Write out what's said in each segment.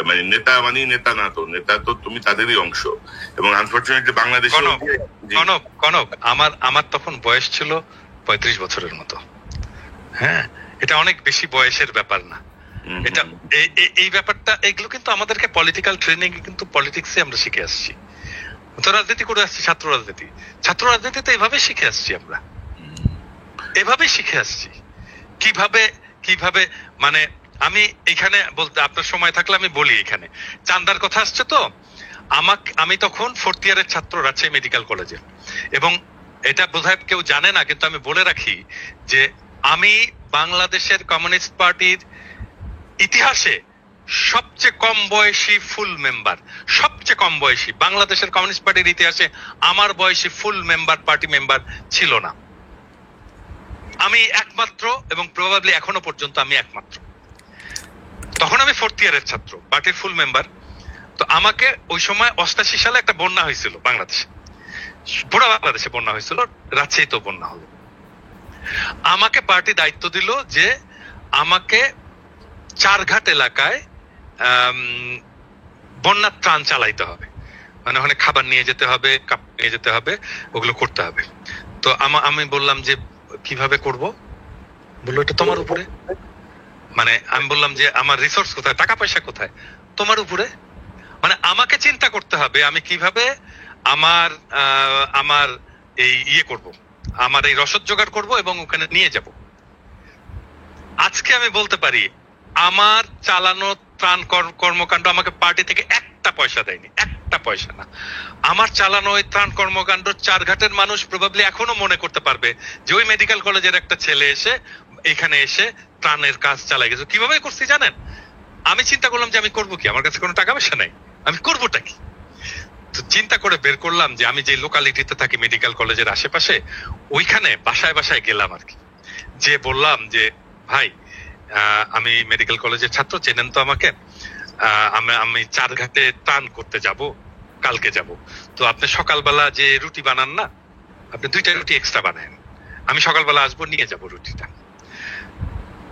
মানে নেতা মানে নেতা না, তো নেতা তো তুমি তাদেরই অংশ। এবং আনফরচুনেটলি বাংলাদেশে কনক আমার তখন বয়স ছিল 35 বছরের মতো। হ্যাঁ, এটা অনেক বেশি বয়সের ব্যাপার না। এটা এই ব্যাপারটা, এগুলো কিন্তু আমাদেরকে পলিটিক্যাল ট্রেনিং কিন্তু পলিটিক্সে আমরা শিখে আসছি। তো রাজনীতি করে আসছি, ছাত্র রাজনীতিতে এভাবে শিখে আসছি, আমরা এভাবেই শিখে আসছি কিভাবে মানে আমি এখানে বলতে, আপনার সময় থাকলে আমি বলি, এখানে চান্দার কথা আসছে তো। আমি তখন 4th ইয়ারের ছাত্র রাজশাহী মেডিকেল কলেজে, এবং এটা বোধহয় কেউ জানে না, কিন্তু আমি বলে রাখি যে আমি বাংলাদেশের কমিউনিস্ট পার্টির ইতিহাসে সবচেয়ে কম বয়সী ফুল মেম্বার, সবচেয়ে কম বয়সী বাংলাদেশের কমিউনিস্ট পার্টির ইতিহাসে আমার বয়সী ফুল মেম্বার, পার্টি মেম্বার ছিল না। আমি একমাত্র, এবং প্রবাবলি এখনো পর্যন্ত আমি একমাত্র। তখন আমি 4th ইয়ারের ছাত্র, পার্টির ফুল মেম্বার। তো আমাকে ওই সময় 88 সালে একটা বন্যা হয়েছিল বাংলাদেশে, পুরো বাংলাদেশে বন্যা হয়েছিল, রাজশাহীতে বন্যা হলো। আমাকে পার্টি দায়িত্ব দিল যে আমাকে চারঘাট এলাকায় বন্যার ত্রাণ চালাইতে হবে, মানে ওখানে খাবার নিয়ে যেতে হবে, কাপ নিয়ে যেতে হবে, ওগুলো করতে হবে। তো আমি বললাম যে কিভাবে করব? বললো এটা তোমার উপরে। মানে আমি বললাম যে আমার রিসোর্স কোথায়, টাকা পয়সা কোথায়? তোমার উপরে। মানে আমাকে চিন্তা করতে হবে আমি কিভাবে আমার এই করব, আমার এই রসদ জোগাড় করব এবং ওখানে নিয়ে যাব। আজকে আমি বলতে পারি আমার চালানো ত্রাণ কর্মকাণ্ড আমাকে পার্টি থেকে একটা পয়সা দেয়নি, একটা পয়সা না। আমার চালানো ওই ত্রাণ কর্মকাণ্ড চারঘাটের মানুষ প্রবাবলি এখনো মনে করতে পারবে যে ওই মেডিকেল কলেজের একটা ছেলে এসে এখানে এসে ত্রাণের কাজ চালাই গেছে। কিভাবে করছি জানেন? আমি চিন্তা করলাম যে আমি করবো কি, আমার কাছে কোনো টাকা পয়সা নাই, আমি করবোটা কি? তো চিন্তা করে বের করলাম যে আমি যে লোকালিটিতে থাকি মেডিকেল কলেজের আশেপাশে, ওইখানে বাসায় বাসায় গেলাম আর কি, যে বললাম যে ভাই আমি মেডিকেল কলেজের ছাত্র, চেনেন তো আমাকে, আমি চারঘাটে ত্রাণ করতে যাব, কালকে যাব। তো আপনি সকালবেলা যে রুটি বানান না, আপনি 2টা রুটি এক্সট্রা বানান, আমি সকালবেলা আসবো, নিয়ে যাব রুটিটা।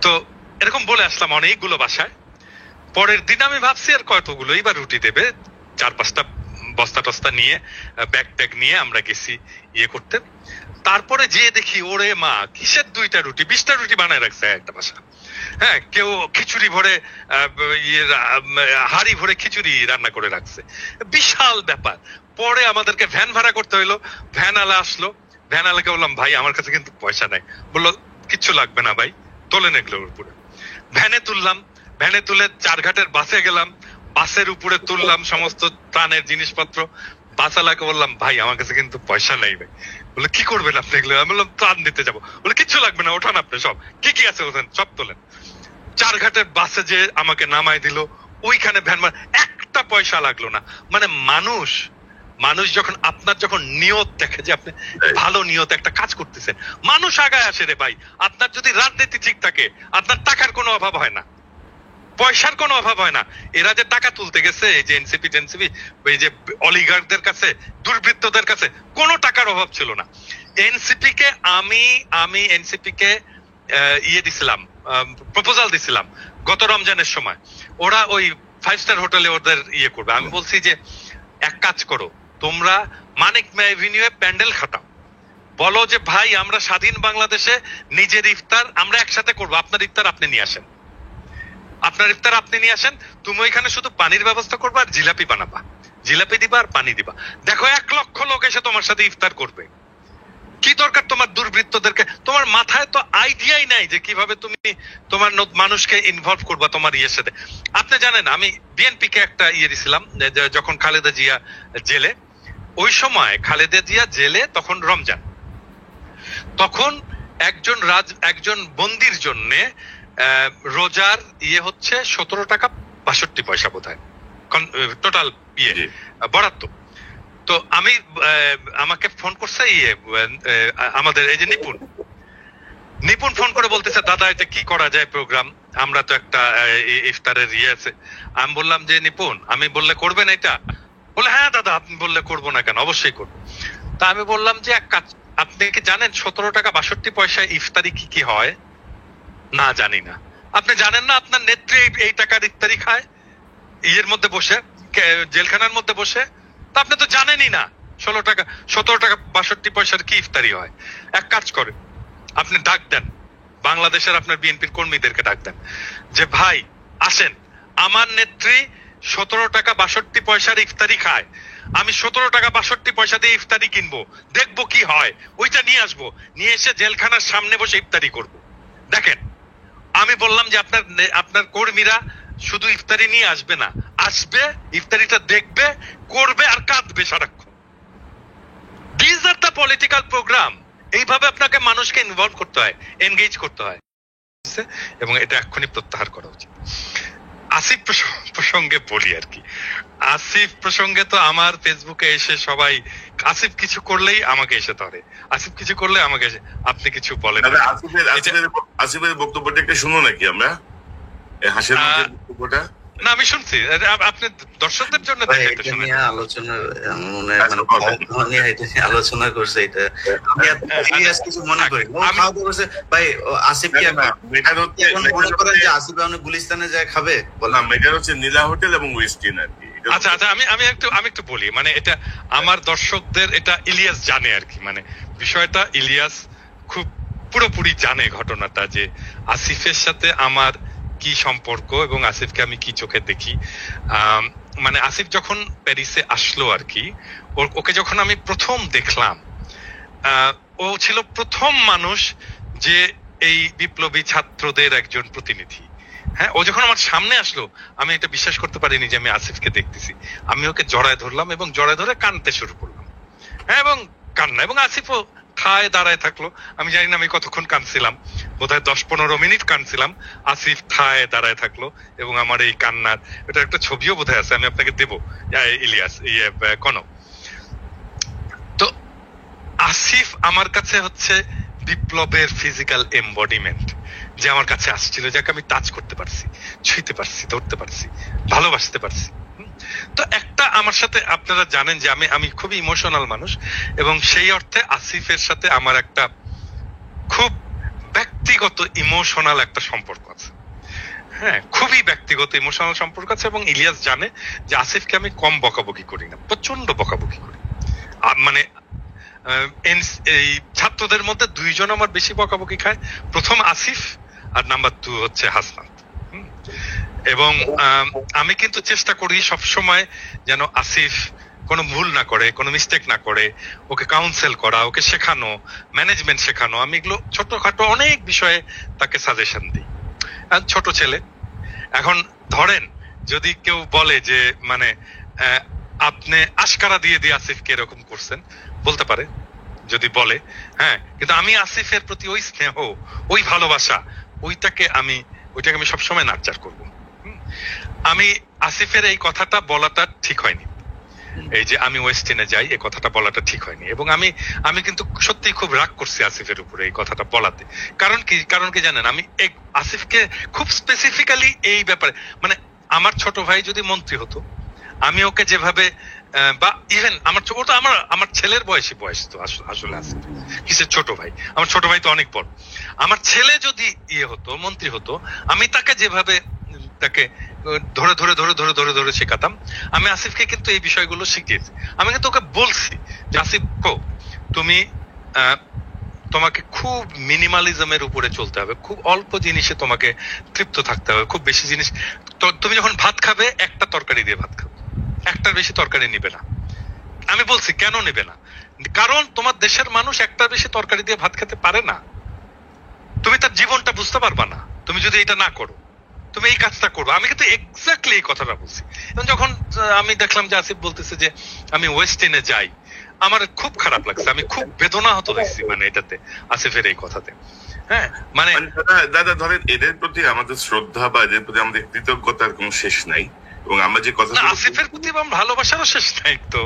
তো এরকম বলে আসলাম অনেকগুলো বাসায়। পরের দিন আমি ভাবছি আর কতগুলো এবার রুটি দেবে, 4-5টা বস্তা টস্তা নিয়ে, ব্যাগ ট্যাগ নিয়ে আমরা গেছি করতে। তারপরে যে দেখি ওরে মা, কিসের 2টা রুটি, 20টা রুটি বানায় রাখছে একটা বাসা। হ্যাঁ, কেউ খিচুড়ি ভরে হাড়ি ভরে খিচুড়ি রান্না করে রাখছে, বিশাল ব্যাপার। পরে আমাদেরকে ভ্যান ভাড়া করতে হইলো, ভ্যান আলা আসলো, ভ্যান আলাকে বললাম ভাই আমার কাছে কিন্তু পয়সা নাই। বললো কিচ্ছু লাগবে না ভাই, তোলেন এগুলোর উপরে। ভ্যানে তুললাম, ভ্যানে তুলে চারঘাটের বাসে গেলাম, বাসের উপরে তুললাম সমস্ত ত্রাণের জিনিসপত্র। বাসালাকে বললাম ভাই আমার কাছে কিন্তু পয়সা নেই ভাই। বলে কি করবেন আপনি এগুলো? আমি বললাম ত্রাণ দিতে যাবো। বলে কিচ্ছু লাগবে না, ওঠান আপনি, সব কি কি আছে ওখানে সব তোলেন। চারঘাটের বাসে যে আমাকে নামাই দিল, ওইখানে ভ্যান, একটা পয়সা লাগলো না। মানে মানুষ যখন আপনার যখন নিয়ত দেখে যে আপনি ভালো নিয়ত একটা কাজ করতেছেন, মানুষ আগায় আসে রে ভাই। আপনার যদি রাজনীতি ঠিক থাকে, আপনার টাকার কোনো অভাব হয় না, পয়সার কোনো অভাব হয় না। এরা যে টাকা তুলতে গেছে, এই যে এনসিপি ওই যে অলিগারদের কাছে, দুর্বৃত্তদের কাছে কোনো টাকার অভাব ছিল না। এনসিপি কে আমি এনসিপি কে দিছিলাম, প্রপোজাল দিছিলাম গত রমজানের সময়। ওরা ওই 5 স্টার হোটেলে ওদের করবে। আমি বলছি যে এক কাজ করো, তোমরা মানিক এভিনিউ এ প্যান্ডেল খাটাও, বলো যে ভাই আমরা স্বাধীন বাংলাদেশে নিজের ইফতার আমরা একসাথে করবো, আপনার ইফতার আপনি নিয়ে আসেন, আপনার ইফতার আপনি নিয়ে আসেন, তুমি ওইখানে শুধু পানির ব্যবস্থা করবা আর জিলাপি বানাবা, জিলাপি দিবা আর পানি দিবা। দেখো 1 লক্ষ লোক এসে তোমার সাথে ইফতার করবে। কি দরকার তোমার দুর্বৃত্তদেরকে? তোমার মাথায় তো আইডিয়াই নাই যে কিভাবে তুমি তোমার মানুষকে ইনভলভ করবা তোমার সাথে। আপনি জানেন আমি বিএনপি কে একটা দিছিলাম যখন খালেদা জিয়া জেলে, ওই সময় খালেদা জিয়া জেলে, তখন রমজান, তখন একজন বন্দির জন্য রোজার হচ্ছে 17 টাকা 62 পয়সা বোধহয় টোটাল বরাদ্দ। তো আমাকে ফোন করছে আমাদের এই যে নিপুণ ফোন করে বলতেছে দাদা এটা কি করা যায় প্রোগ্রাম, আমরা তো একটা ইফতারের আছে। আমি বললাম যে নিপুণ, আমি বললে করবেন এটা? বলে হ্যাঁ দাদা আপনি বললে করবো না কেন, অবশ্যই করবো। তা আমি বললাম যে এক কাজ, আপনি কি জানেন 17 টাকা 62 পয়সা ইফতারি কি কি হয়? না জানি না। আপনি জানেন না আপনার নেত্রী এই টাকার ইফতারি খায়? ইয়ের মধ্যে বসে, জেলখানার মধ্যে বসে, তা আপনি তো জানেনই না 16 টাকা 17 টাকা 62 পয়সার কি ইফতারি হয়। এক কাজ করে, আপনি ডাক দেন বাংলাদেশের আপনার বিএনপির কর্মীদেরকে, ডাক দেন যে ভাই আসেন, আমার নেত্রী 17 টাকা 62 পয়সার ইফতারি খায়, আমি 17 টাকা 62 পয়সা দিয়ে ইফতারি কিনবো, দেখবো কি হয়, ওইটা নিয়ে আসবো, নিয়ে এসে জেলখানার সামনে বসে ইফতারি করব। দেখেন, আমি বললাম যে আপনার কর্মীরা শুধু ইফতারি নিয়ে আসবে না, আসবে, ইফতারিটা দেখবে, করবে আর কাঁদবে সারাক্ষণ। This are the political program. এইভাবে আপনাকে মানুষকে ইনভলভ করতে হয়, এনগেজ করতে হয়, এবং এটা এক্ষুনি প্রত্যাহার করা উচিত। আসিফ প্রসঙ্গে বলি আর কি, আসিফ প্রসঙ্গে তো আমার ফেসবুকে এসে সবাই আসিফ কিছু করলেই আমাকে এসে ধরে, আসিফ কিছু করলে আমাকে এসে, আপনি কিছু বলেন। আসিফের বক্তব্যটা একটু শুনো নাকি আমরা, হাসির বক্তব্যটা? না, আমি শুনছি, আপনি দর্শকদের জন্য আলোচনা করছে, এটা কিছু মনে করি ভাই। আসিফ কি মনে করেন যে আসিফ গুলিস্তানে যায় খাবে? বললাম এটা হচ্ছে নীলা হোটেল এবং ওয়েস্ট ইন আর কি। আচ্ছা আচ্ছা, আমি একটু বলি, মানে এটা আমার দর্শকদের, এটা ইলিয়াস জানে আর কি, মানে বিষয়টা ইলিয়াস খুব পুরোপুরি জানে ঘটনাটা, যে আসিফের সাথে আমার কি সম্পর্ক এবং আসিফকে আমি কি চোখে দেখি। মানে আসিফ যখন প্যারিসে আসলো আর কি, ওকে যখন আমি প্রথম দেখলাম, ও ছিল প্রথম মানুষ যে এই বিপ্লবী ছাত্রদের একজন প্রতিনিধি। হ্যাঁ, ও যখন আমার সামনে আসলো, আমি এটা বিশ্বাস করতে পারিনি যে আমি আসিফকে দেখতেছি। আমি ওকে জড়ায় ধরলাম এবং জড়ায় ধরে কাঁদতে শুরু করলাম। হ্যাঁ, এবং কান্না, এবং আসিফও ঠায় দাঁড়ায় থাকলো। আমি জানি না আমি কতক্ষণ কাঁদছিলাম, বোধহয় 10-15 মিনিট কাঁদছিলাম। আসিফ ঠায় দাঁড়ায় থাকলো এবং আমার এই কান্নার এটা একটা ছবিও বোধহয় আছে, আমি আপনাকে দেবো, ইলিয়াস কনক। তো আসিফ আমার কাছে হচ্ছে বিপ্লবের ফিজিক্যাল এমবডিমেন্ট, যে আমার কাছে আসছিল, যাকে আমি টাচ করতে পারছি, ছুঁইতে পারছি, ধরতে পারছি, ভালোবাসতে পারছি। তো একটা আমার সাথে, আপনারা জানেন যে আমি খুবই ইমোশনাল মানুষ, এবং সেই অর্থে আসিফের সাথে আমার একটা খুব ব্যক্তিগত ইমোশনাল একটা সম্পর্ক আছে। হ্যাঁ, খুবই ব্যক্তিগত ইমোশনাল সম্পর্ক আছে, এবং ইলিয়াস জানে যে আসিফকে আমি কম বকাবকি করি না, প্রচন্ড বকাবকি করি। মানে এই ছাত্রদের মধ্যে 2 জন আমার বেশি বকাবকি খায়, প্রথম আসিফ আর নাম্বার 2 হচ্ছে হাসনাত। এবং আমি কিন্তু চেষ্টা করি সবসময় যেন আসিফ কোনো ভুল না করে, কোনো মিস্টেক না করে, ওকে কাউন্সেল করা, ওকে শেখানো, ম্যানেজমেন্ট শেখানো। আমি এগুলো ছোটখাটো অনেক বিষয়ে তাকে সাজেশন দিই। ছোট ছেলে, এখন ধরেন যদি কেউ বলে যে মানে আপনি আশকারা দিয়ে আসিফকে এরকম করছেন, বলতে পারে যদি বলে, হ্যাঁ, কিন্তু আমি আসিফের প্রতি ওই স্নেহ, ওই ভালোবাসা, ওইটাকে আমি সবসময় নার্চার করব। আমি আসিফের এই কথাটা বলাটা ঠিক হয়নি, এই যে আমি ওয়েস্টিনে যাই, এই কথাটা বলাটা ঠিক হয়নি, এবং আমি কিন্তু সত্যি খুব রাগ করছি আসিফের উপরে এই কথাটা বলাতে। কারণ কি জানেন, আমি আসিফকে খুব স্পেসিফিক্যালি এই ব্যাপারে, মানে আমার ছোট ভাই যদি মন্ত্রী হতো, আমি ওকে যেভাবে, বা ইভেন আমার ছেলের বয়স তো আসলে আসিফ কিসের ছোট ভাই, আমার ছোট ভাই তো অনেক বড়। আমার ছেলে যদি হতো, মন্ত্রী হতো, আমি তাকে যেভাবে তাকে ধরে ধরে ধরে ধরে ধরে ধরে শেখাতাম, আমি আসিফকে কিন্তু এই বিষয়গুলো শিখিয়েছি। আমি কিন্তু ওকে বলছি যে আসিফ, তুমি তোমাকে খুব মিনিমালিজমের উপরে চলতে হবে, খুব অল্প জিনিসে তোমাকে তৃপ্ত থাকতে হবে, খুব বেশি জিনিস, তুমি যখন ভাত খাবে একটা তরকারি দিয়ে ভাত খাবে, একটার বেশি তরকারি নিবে না। আমি বলছি কেন নেবে না, কারণ তোমার দেশের মানুষ একটার বেশি তরকারি দিয়ে ভাত খেতে পারে না। তুমি তার জীবনটা বুঝতে পারবা না তুমি যদি এটা না করো, তুমি এই কাজটা করবো। আমি কিন্তু এক্স্যাক্টলি এই কথাটা বলছি। এবং যখন আমি দেখলাম যে আসিফ বলতেছে যে আমি ওয়েস্ট ইন্ডে যাই, আমার খুব খারাপ লাগছে, আমি খুব বেদনাহত হয়েছি, মানে এটাতে, আসিফের এই কথাতে। হ্যাঁ, মানে দাদা ধরেন এদের প্রতি আমাদের শ্রদ্ধা বা এদের প্রতি আমাদের কৃতজ্ঞতার কোনো শেষ নাই, এবং আমরা যে কথা, আসিফের প্রতি আমার ভালোবাসারও শেষ নাই। তো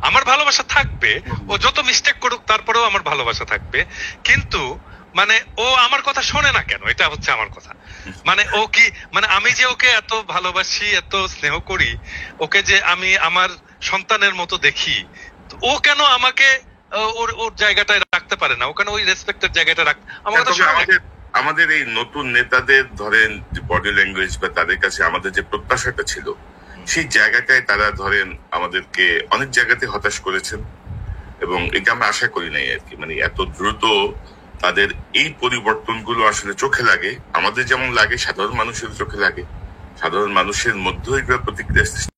আমার ভালোবাসা থাকবে, ও যত মিস্টেক করুক তারপরেও আমার ভালোবাসা থাকবে, কিন্তু মানে ও আমার কথা শোনে না কেন, এটা হচ্ছে আমার কথা। মানে ও কি, মানে আমি যে ওকে এত ভালোবাসি, এত স্নেহ করি, ওকে যে আমি আমার সন্তানের মতো দেখি, ও কেন আমাকে ওর জায়গাটায় রাখতে পারে না, ও কেন ওই রেসপেক্টের জায়গাটা আমার কথা শোনে না? আমাদের এই নতুন নেতাদের ধরেন বডি ল্যাঙ্গুয়েজ বা তাদের কাছে আমাদের যে প্রত্যাশাটা ছিল, সেই জায়গাটায় তারা ধরেন আমাদেরকে অনেক জায়গাতে হতাশ করেছেন, এবং এটা আমরা আশা করি নাই আর কি, মানে এত দ্রুত তাদের এই পরিবর্তনগুলো আসলে চোখে লাগে, আমাদের যেমন লাগে সাধারণ মানুষের চোখে লাগে, সাধারণ মানুষের মধ্যে এগুলো প্রতিক্রিয়া সৃষ্টি